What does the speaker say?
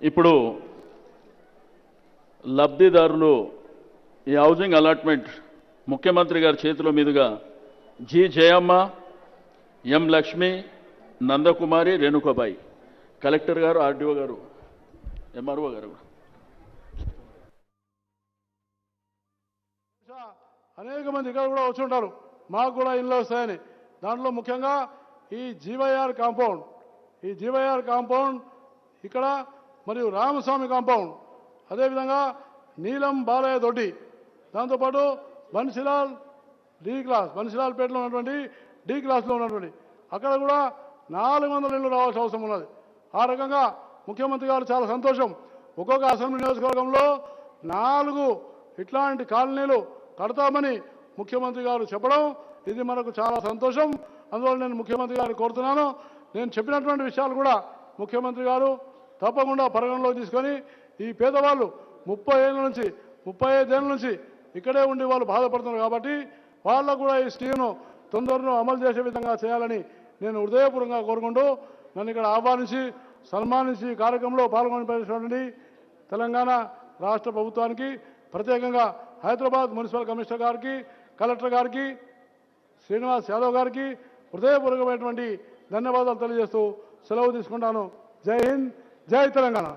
ఇప్పుడు లబ్ధిదారులు ఈ హౌసింగ్ అలాట్మెంట్ ముఖ్యమంత్రి గారి చేతుల మీదుగా జి జయమ్మ, ఎం లక్ష్మి, నందకుమారి, రేణుకబాయి, కలెక్టర్ గారు, ఆర్డీఓ గారు, ఎంఆర్ఓ గారు అనేక మంది ఇక్కడ కూడా వచ్చి ఉంటారు. మాకు కూడా ఇల్లు వస్తాయని. దాంట్లో ముఖ్యంగా ఈ జీవైఆర్ కాంపౌండ్ ఇక్కడ మరియు రామస్వామి కాంపౌండ్, అదేవిధంగా నీలం బాలయ్య దొడ్డి, దాంతోపాటు బన్సిలాల్ బన్సిలాల్పేటలో ఉన్నటువంటి డి క్లాస్లో ఉన్నటువంటి అక్కడ కూడా 400 ఇళ్ళు రావాల్సిన అవసరం ఉన్నది. ఆ రకంగా ముఖ్యమంత్రి గారు చాలా సంతోషం. ఒక్కొక్క అసెంబ్లీ నియోజకవర్గంలో 4 ఇట్లాంటి కాలనీలు కడతామని ముఖ్యమంత్రి గారు చెప్పడం ఇది మనకు చాలా సంతోషం. అందువల్ల నేను ముఖ్యమంత్రి గారిని కోరుతున్నాను, నేను చెప్పినటువంటి విషయాలు కూడా ముఖ్యమంత్రి గారు తప్పకుండా పరిగణలోకి తీసుకొని ఈ పేదవాళ్ళు 35 ఏళ్ళ నుంచి ఇక్కడే ఉండి వాళ్ళు బాధపడుతున్నారు కాబట్టి వాళ్ళకు కూడా ఈ స్కీమ్ను తొందరలో అమలు చేసే విధంగా చేయాలని నేను హృదయపూర్వకంగా కోరుకుంటూ నన్ను ఇక్కడ ఆహ్వానించి సన్మానించి కార్యక్రమంలో పాల్గొనటువంటి తెలంగాణ రాష్ట్ర ప్రభుత్వానికి, ప్రత్యేకంగా హైదరాబాద్ మున్సిపల్ కమిషనర్ గారికి, కలెక్టర్ గారికి, శ్రీనివాస్ యాదవ్ గారికి హృదయపూర్వకమైనటువంటి ధన్యవాదాలు తెలియజేస్తూ సెలవు తీసుకుంటాను. జై హింద్, జై తెలంగాణ.